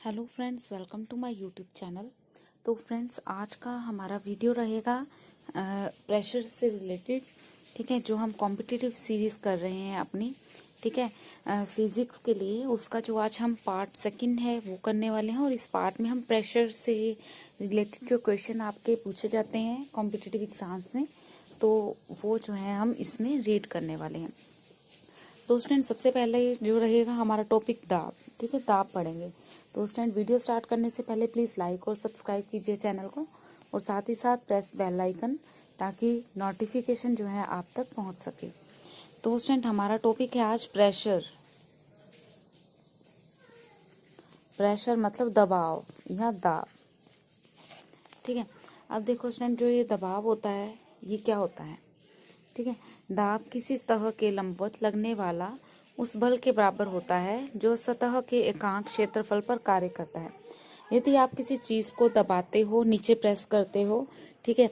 Hello friends, welcome to my YouTube channel. तो friends, आज का हमारा वीडियो रहेगा प्रेशर से रिलेटेड। ठीक है, जो हम कॉम्पिटिटिव सीरीज़ कर रहे हैं अपनी, ठीक है, फिजिक्स के लिए, उसका जो आज हम पार्ट सेकंड है वो करने वाले हैं। और इस पार्ट में हम प्रेशर से रिलेटेड जो क्वेश्चन आपके पूछे जाते हैं कॉम्पिटिटिव एग्जाम्स में, तो वो जो है हम इसमें रीड करने वाले हैं। तो स्टूडेंट, सबसे पहले जो रहेगा हमारा टॉपिक दाब। ठीक है, दाब पढ़ेंगे। तो स्टूडेंट, वीडियो स्टार्ट करने से पहले प्लीज़ लाइक और सब्सक्राइब कीजिए चैनल को, और साथ ही साथ प्रेस बेल आइकन, ताकि नोटिफिकेशन जो है आप तक पहुंच सके। तो स्टूडेंट, हमारा टॉपिक है आज प्रेशर। प्रेशर मतलब दबाव या दाब। ठीक है, अब देखो स्टूडेंट, जो ये दबाव होता है ये क्या होता है। ठीक है, दाब किसी सतह के लंबवत लगने वाला उस बल के बराबर होता है जो सतह के एकांक क्षेत्रफल पर कार्य करता है। यदि आप किसी चीज को दबाते हो, नीचे प्रेस करते हो, ठीक है,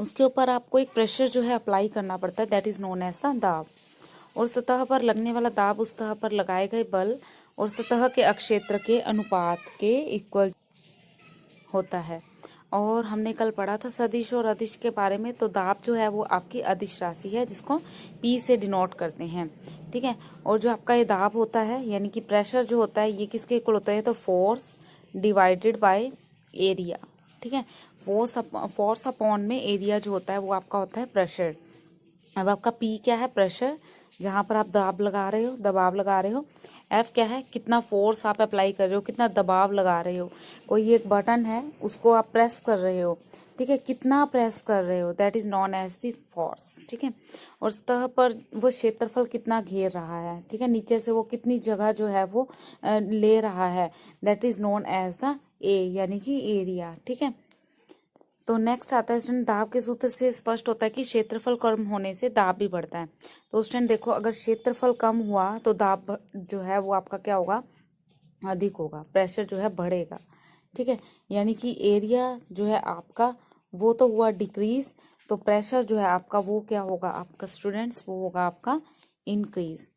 उसके ऊपर आपको एक प्रेशर जो है अप्लाई करना पड़ता है, that is known as the दाब। और सतह पर लगने वाला दाब उस सतह पर लगाए गए बल और सतह के अक्षेत्र के अनुपात के इक्वल होता है। और हमने कल पढ़ा था सदिश और अदिश के बारे में। तो दाब जो है वो आपकी अदिश राशि है, जिसको P से डिनोट करते हैं। ठीक है, और जो आपका ये दाब होता है यानी कि प्रेशर जो होता है, ये किसके इक्वल होता है? तो फोर्स डिवाइडेड बाय एरिया। ठीक है, फोर्स अपॉन में एरिया जो होता है वो आपका होता है प्रेशर। अब आपका P क्या है? प्रेशर, जहां पर आप दाब लगा रहे हो, दबाव लगा रहे हो। F क्या है? कितना फोर्स आप अप्लाई कर रहे हो, कितना दबाव लगा रहे हो। कोई एक बटन है, उसको आप प्रेस कर रहे हो, ठीक है, कितना प्रेस कर रहे हो, that is known as the force. ठीक है, और सतह पर वो क्षेत्रफल कितना घेर रहा है, ठीक है, नीचे से वो कितनी जगह जो है वो ले रहा है, that is known as the A, यानी कि एरिया। ठीक है, तो नेक्स्ट आता है स्टूडेंट, दाब के सूत्र से स्पष्ट होता है कि क्षेत्रफल कम होने से दाब भी बढ़ता है। तो स्टूडेंट देखो, अगर क्षेत्रफल कम हुआ तो दाब जो है वो आपका क्या होगा? अधिक होगा, प्रेशर जो है बढ़ेगा। ठीक है, यानी कि एरिया जो है आपका वो तो हुआ डिक्रीज, तो प्रेशर जो है आपका वो क्या होगा आपका स्टूडेंट्स? वो होगा आपका इंक्रीज।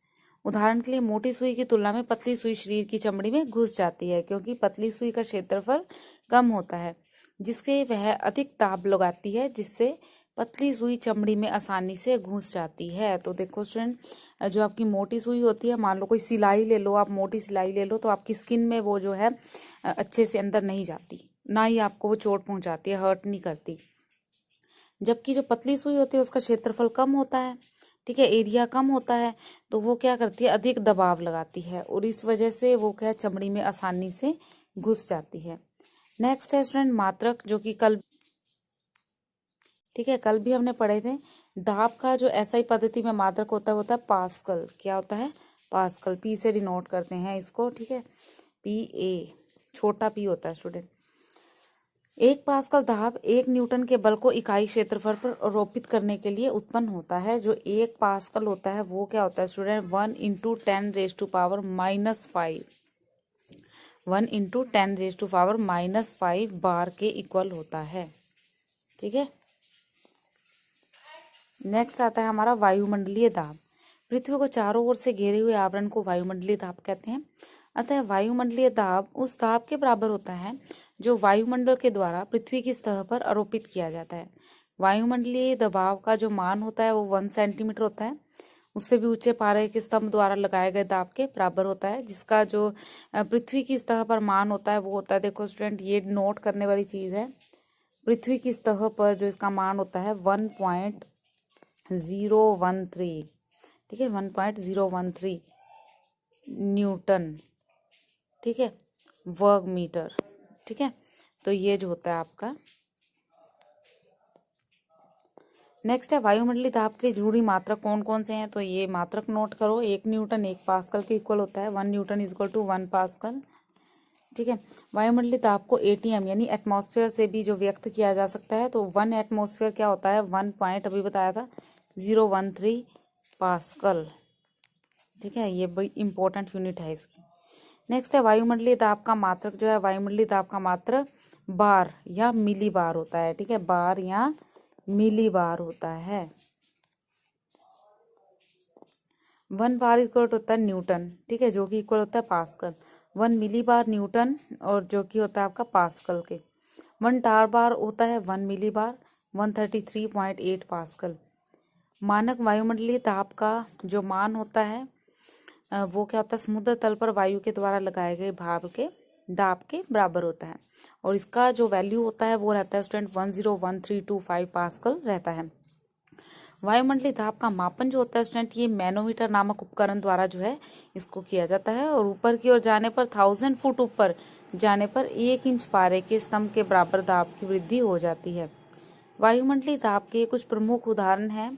उदाहरण के लिए, मोटी सुई की तुलना में पतली सुई शरीर की चमड़ी में घुस जाती है, क्योंकि पतली सुई का क्षेत्रफल कम होता है, जिससे वह अधिक दाब लगाती है, जिससे पतली सुई चमड़ी में आसानी से घुस जाती है। तो देखो स्टूडेंट, जो आपकी मोटी सुई होती है, मान लो कोई सिलाई ले लो, आप मोटी सिलाई ले लो, तो आपकी स्किन में वो जो है अच्छे से अंदर नहीं जाती, ना ही आपको वो चोट पहुंचाती है, हर्ट नहीं करती। जबकि जो पतली सुई होती है उसका क्षेत्रफल कम होता है, ठीक है, एरिया कम होता है, तो वो क्या करती है? अधिक दबाव लगाती है, और इस वजह से वो क्या, चमड़ी में आसानी से घुस जाती है। नेक्स्ट है स्टूडेंट मात्रक, जो कि कल, ठीक है, कल भी हमने पढ़े थे। दाब का जो एसआई पद्धति में मात्रक होता है, पास्कल। क्या होता है? पास्कल। P से डिनोट करते हैं इसको, ठीक है, PA, छोटा p होता है स्टूडेंट। 1 पास्कल दाब 1 न्यूटन के बल को इकाई क्षेत्रफल पर आरोपित करने के लिए उत्पन्न होता है। जो 1 पास्कल होता है वो क्या होता है स्टूडेंट? 1 × 10⁻⁻⁵ 1 × 10⁻⁻⁵ बार के इक्वल होता है। ठीक है, नेक्स्ट आता है हमारा वायुमंडलीय दाब। पृथ्वी को चारों ओर से घेरे हुए आवरण को वायुमंडलीय दाब कहते हैं। अतः वायुमंडलीय दाब उस दाब के बराबर होता है जो वायुमंडल के द्वारा पृथ्वी की सतह पर आरोपित किया जाता है। वायुमंडलीय दबाव का जो मान होता है वो 1 सेंटीमीटर होता है, उससे भी ऊंचे पारे के स्तंभ द्वारा लगाए गए दाब के बराबर होता है। जिसका जो पृथ्वी की सतह पर मान होता है वो होता है, देखो स्टूडेंट, ये नोट करने वाली चीज है, पृथ्वी की सतह पर जो इसका मान होता है 1.013, ठीक है, 1.013 न्यूटन, ठीक है, वर्ग मीटर। ठीक है, तो ये जो होता है आपका। नेक्स्ट है वायुमंडलीय दाब के जरूरी मात्रक कौन कौन से हैं? तो ये मात्रक नोट करो। 1 न्यूटन 1 पास्कल के इक्वल होता है, 1 newton is equal to 1 pascal. ठीक है, वायुमंडलीय दाब को ATM यानी एटमॉस्फेयर से भी जो व्यक्त किया जा सकता है। तो 1 एटमॉस्फेयर क्या होता है? 1 पॉइंट अभी बताया था 013 पास्कल। ठीक है, ये बड़ी इंपॉर्टेंट यूनिट है इसकी। नेक्स्ट है वायुमंडलीय दाब का मात्रक जो है, वायुमंडलीय दाब का मात्रक बार या मिली बार होता है। ठीक है, बार या मिली बार होता है। 1 बार इक्वल होता है न्यूटन, ठीक है, जो कि इक्वल होता है पास्कल। 1 मिलीबार न्यूटन और जो कि होता है आपका पास्कल के। 1 टार बार होता है 1 मिलीबार 133.8 पास्कल। मानक वायुमंडलीय दाब का जो मान होता है वो क्या होता है, समुद्र तल पर वायु के द्वारा लगाए गए भाप के दाब के बराबर होता है। और इसका जो वैल्यू होता है वो रहता है स्टूडेंट 101325 पास्कल रहता है। वायुमंडलीय दाब का मापन जो होता है स्टूडेंट, ये मैनोमीटर नामक उपकरण द्वारा जो है इसको किया जाता है। और ऊपर की ओर जाने पर 1000 फुट ऊपर जाने पर 1 इंच पारे के स्तंभ के बराबर दाब की वृद्धि हो जाती है। वायुमंडलीय दाब के कुछ प्रमुख उदाहरण हैं।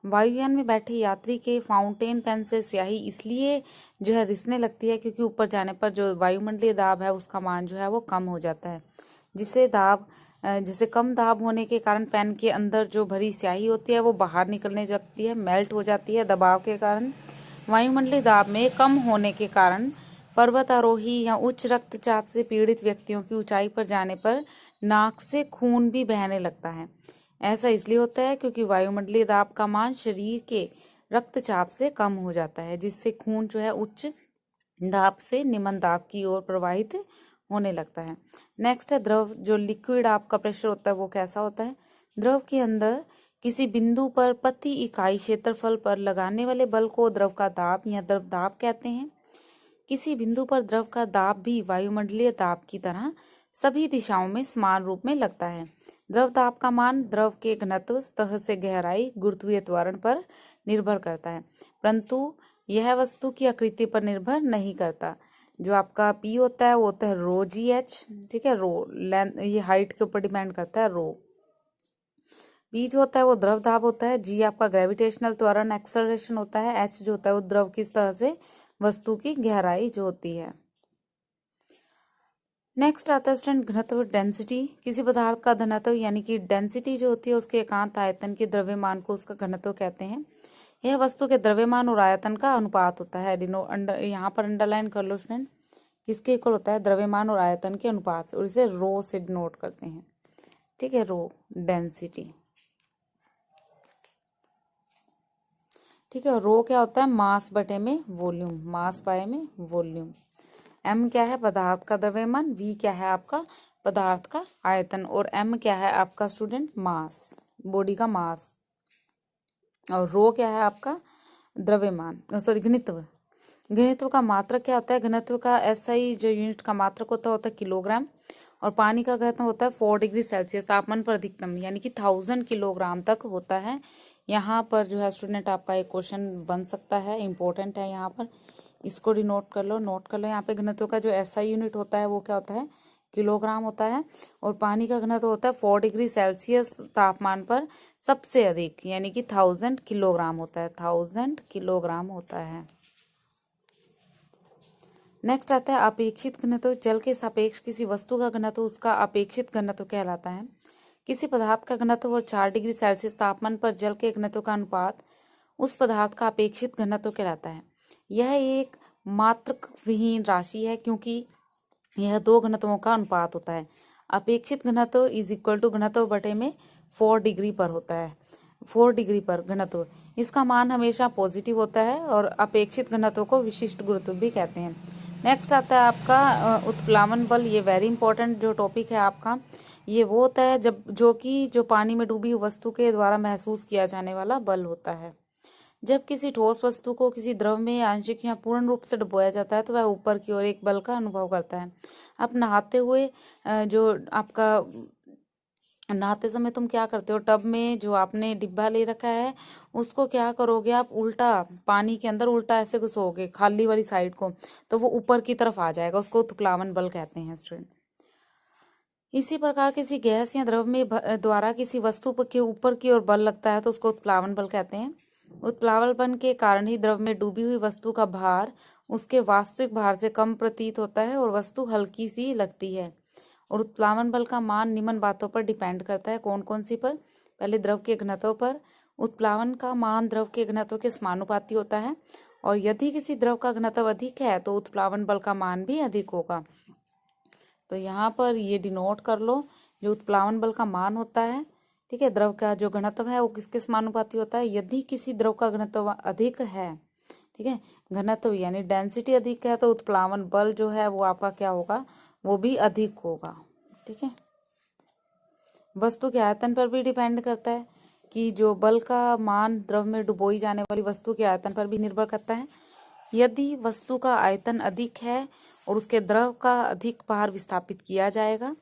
वायुयान में बैठे यात्री के फाउंटेन पेन से स्याही इसलिए जो है रिसने लगती है क्योंकि ऊपर जाने पर जो वायुमंडलीय दाब है उसका मान जो है वो कम हो जाता है, जिससे कम दाब होने के कारण पेन के अंदर जो भरी स्याही होती है वो बाहर निकलने जाती है, मेल्ट हो जाती है दबाव के कारण। वायुमंडलीय दाब में कम होने के कारण पर्वतारोही या उच्च रक्तचाप से पीड़ित व्यक्तियों की ऊंचाई पर जाने पर नाक से खून भी बहने लगता है। ऐसा इसलिए होता है क्योंकि वायुमंडलीय दाब का मान शरीर के रक्तचाप से कम हो जाता है, जिससे खून जो है उच्च दाब से निम्न दाब की ओर प्रवाहित होने लगता है। नेक्स्ट है द्रव। जो लिक्विड आपका प्रेशर होता है वो कैसा होता है। द्रव के अंदर किसी बिंदु पर प्रति इकाई क्षेत्रफल पर लगाने वाले बल को द्रव का दाब या द्रव दाब कहते हैं। किसी बिंदु पर द्रव का दाब भी वायुमंडलीय दाब की तरह सभी दिशाओं में समान रूप में लगता है। द्रव दाब का मान द्रव के घनत्व, सतह से गहराई, गुरुत्वीय त्वरण पर निर्भर करता है, परंतु यह वस्तु की आकृति पर निर्भर नहीं करता। जो आपका पी होता है वो होता है रो जी एच, ठीक है। रो लेंथ, ये हाइट के ऊपर डिपेंड करता है रो। पी जो होता है वो द्रव दाब होता है, जी आपका ग्रेविटेशनल त्वरण एक्सेलरेशन होता है, एच जो होता है वो द्रव की सतह से वस्तु की गहराई जो होती है। नेक्स्ट आता है स्टूडेंट घनत्व, डेंसिटी। किसी पदार्थ का घनत्व यानी कि डेंसिटी जो होती है उसके एकांत आयतन के द्रव्यमान को उसका घनत्व कहते हैं। यह वस्तु के द्रव्यमान और आयतन का अनुपात होता है। यहाँ पर अंडरलाइन कर लो स्टूडेंट, किसके इक्वल होता है, द्रव्यमान और आयतन के अनुपात से, और इसे रो से डिनोट करते हैं, ठीक है, रो डेंसिटी, ठीक है। रो क्या होता है, मास बटे में वॉल्यूम, मास बाय में वॉल्यूम। एम क्या है, पदार्थ का द्रव्यमान, वी क्या है आपका पदार्थ का आयतन, और एम क्या है आपका स्टूडेंट मास, बॉडी का मास। और रो क्या है आपका द्रव्यमान, सॉरी घनत्व। घनत्व का मात्रक क्या होता है, घनत्व का एसआई जो यूनिट का मात्रक होता है किलोग्राम, और पानी का घनत्व होता है 4 डिग्री सेल्सियस तापमान पर अधिकतम यानी कि 1000 किलोग्राम तक होता है। यहाँ पर जो है स्टूडेंट आपका एक क्वेश्चन बन सकता है, इंपॉर्टेंट है यहाँ पर, इसको नोट कर लो, नोट कर लो। यहाँ पे घनत्व का जो एसआई यूनिट होता है वो क्या होता है, किलोग्राम होता है, और पानी का घनत्व होता है 4 डिग्री सेल्सियस तापमान पर सबसे अधिक यानी कि 1000 किलोग्राम होता है, 1000 किलोग्राम होता है। नेक्स्ट आता है अपेक्षित घनत्व। जल के सापेक्ष किसी वस्तु का घनत्व उसका अपेक्षित घनत्व कहलाता है। किसी पदार्थ का घनत्व और 4 डिग्री सेल्सियस तापमान पर जल के घनत्व का अनुपात उस पदार्थ का अपेक्षित घनत्व कहलाता है। यह एक मात्रक विहीन राशि है क्योंकि यह दो घनत्वों का अनुपात होता है। अपेक्षित घनत्व इज इक्वल टू घनत्व बटे में 4 डिग्री पर होता है, 4 डिग्री पर घनत्व, इसका मान हमेशा पॉजिटिव होता है, और अपेक्षित घनत्व को विशिष्ट गुरुत्व भी कहते हैं। नेक्स्ट आता है आपका उत्प्लावन बल। ये वेरी इंपॉर्टेंट जो टॉपिक है आपका, ये वो होता है जो पानी में डूबी वस्तु के द्वारा महसूस किया जाने वाला बल होता है। जब किसी ठोस वस्तु को किसी द्रव में आंशिक या पूर्ण रूप से डुबोया जाता है तो वह ऊपर की ओर एक बल का अनुभव करता है। अब नहाते हुए जो आपका नहाते समय तुम क्या करते हो, टब में जो आपने डिब्बा ले रखा है उसको क्या करोगे आप, उल्टा पानी के अंदर उल्टा ऐसे घुसोगे खाली वाली साइड को, तो वो ऊपर की तरफ आ जाएगा, उसको उत्प्लावन बल कहते हैं स्टूडेंट। इसी प्रकार किसी गैस या द्रव में द्वारा किसी वस्तु के ऊपर की ओर बल लगता है तो उसको उत्प्लावन बल कहते हैं। उत्प्लावन बल के कारण ही द्रव में डूबी हुई वस्तु का भार उसके वास्तविक भार से कम प्रतीत होता है और वस्तु हल्की सी लगती है। और उत्प्लावन बल का मान निम्न बातों पर डिपेंड करता है, कौन कौन सी पर, पहले द्रव के घनत्व पर। उत्प्लावन का मान द्रव के घनत्व के समानुपाती होता है, और यदि किसी द्रव का घनत्व अधिक है तो उत्प्लावन बल का मान भी अधिक होगा। तो यहाँ पर ये डिनोट कर लो, जो उत्प्लावन बल का मान होता है, ठीक है, द्रव का जो घनत्व है वो किसके समानुपाती होता है, यदि किसी द्रव का घनत्व अधिक है, ठीक है। घनत्व यानी डेंसिटी अधिक है तो उत्प्लावन बल जो है वो आपका क्या होगा, वो भी अधिक होगा। ठीक है। वस्तु के आयतन पर भी डिपेंड करता है कि जो बल का मान द्रव में डुबोई जाने वाली वस्तु के आयतन पर भी निर्भर करता है। यदि वस्तु का आयतन अधिक है और उसके द्रव का अधिक भार विस्थापित किया जाएगा,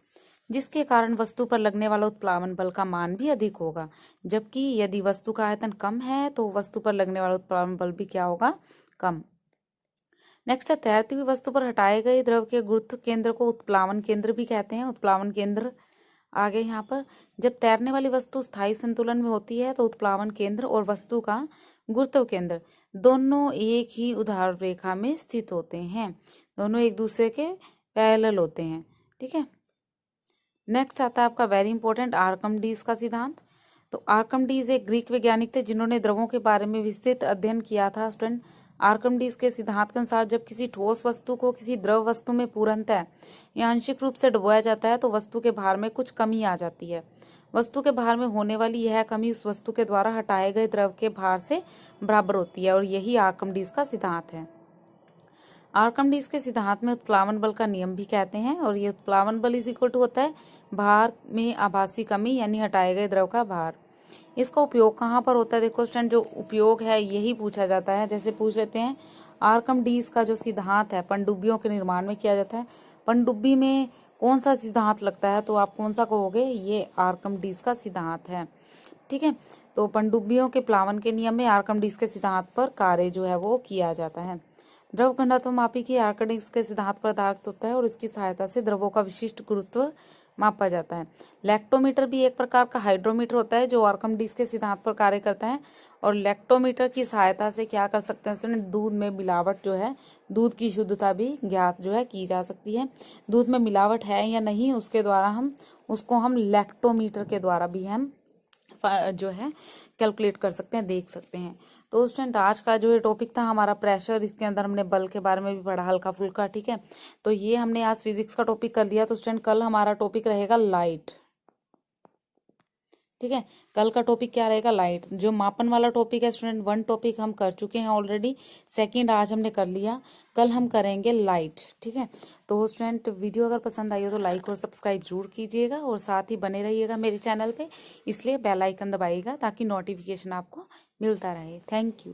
जिसके कारण वस्तु पर लगने वाला उत्प्लावन बल का मान भी अधिक होगा। जबकि यदि वस्तु का आयतन कम है तो वस्तु पर लगने वाला उत्प्लावन बल भी क्या होगा, कम। नेक्स्ट है, तैरती हुई वस्तु पर हटाए गए द्रव के गुरुत्व केंद्र को उत्प्लावन केंद्र भी कहते हैं। उत्प्लावन केंद्र आगे यहाँ पर, जब तैरने वाली वस्तु स्थायी संतुलन में होती है तो उत्प्लावन केंद्र और वस्तु का गुरुत्व केंद्र दोनों एक ही उधार रेखा में स्थित होते हैं, दोनों एक दूसरे के पैरेलल होते हैं। ठीक है। नेक्स्ट आता है आपका वेरी इंपॉर्टेंट आर्किमिडीज का सिद्धांत। तो आर्किमिडीज एक ग्रीक वैज्ञानिक थे जिन्होंने द्रवों के बारे में विस्तृत अध्ययन किया था। स्टूडेंट, आर्किमिडीज के सिद्धांत के अनुसार जब किसी ठोस वस्तु को किसी द्रव वस्तु में पूर्णतः या आंशिक रूप से डुबोया जाता है तो वस्तु के भार में कुछ कमी आ जाती है। वस्तु के भार में होने वाली यह कमी उस वस्तु के द्वारा हटाए गए द्रव के भार से बराबर होती है और यही आर्किमिडीज का सिद्धांत है। आर्किमिडीज के सिद्धांत में उत्प्लावन बल का नियम भी कहते हैं और ये उत्प्लावन बल इज इक्वल टू होता है भार में आभासी कमी यानी हटाए गए द्रव का भार। इसका उपयोग कहाँ पर होता है? देखो स्टूडेंट, जो उपयोग है यही पूछा जाता है। जैसे पूछ लेते हैं आर्किमिडीज का जो सिद्धांत है पनडुब्बियों के निर्माण में किया जाता है, पनडुब्बी में कौन सा सिद्धांत लगता है तो आप कौन सा कहोगे? ये आर्किमिडीज का सिद्धांत है। ठीक है। तो पनडुब्बियों के प्लावन के नियम में आर्किमिडीज के सिद्धांत पर कार्य जो है वो किया जाता है। द्रव घनत्व मापी की आर्किमिडीज के सिद्धांत पर आधारित होता है और इसकी सहायता से द्रवों का विशिष्ट गुरुत्व मापा जाता है। लैक्टोमीटर भी एक प्रकार का हाइड्रोमीटर होता है जो आर्किमिडीज के सिद्धांत पर कार्य करता है और लैक्टोमीटर की सहायता से क्या कर सकते हैं? दूध में मिलावट जो है, दूध की शुद्धता भी ज्ञात जो है की जा सकती है। दूध में मिलावट है या नहीं उसके द्वारा हम लैक्टोमीटर के द्वारा भी हम जो है कैलकुलेट कर सकते हैं, देख सकते हैं। तो स्टूडेंट, आज का जो ये टॉपिक था हमारा प्रेशर, इसके अंदर हमने बल के बारे में भी पढ़ा हल्का फुल्का। ठीक है। तो ये हमने आज फिजिक्स का टॉपिक कर लिया। तो स्टूडेंट, कल हमारा टॉपिक रहेगा लाइट। ठीक है। कल का टॉपिक क्या रहेगा? लाइट। जो मापन वाला टॉपिक है स्टूडेंट, 1 टॉपिक हम कर चुके हैं ऑलरेडी, 2 आज हमने कर लिया, कल हम करेंगे लाइट। ठीक है। तो स्टूडेंट, वीडियो अगर पसंद आई हो तो लाइक और सब्सक्राइब जरूर कीजिएगा और साथ ही बने रहिएगा मेरे चैनल पे, इसलिए बेल आइकन दबाइएगा ताकि नोटिफिकेशन आपको मिलता रहे। Thank you.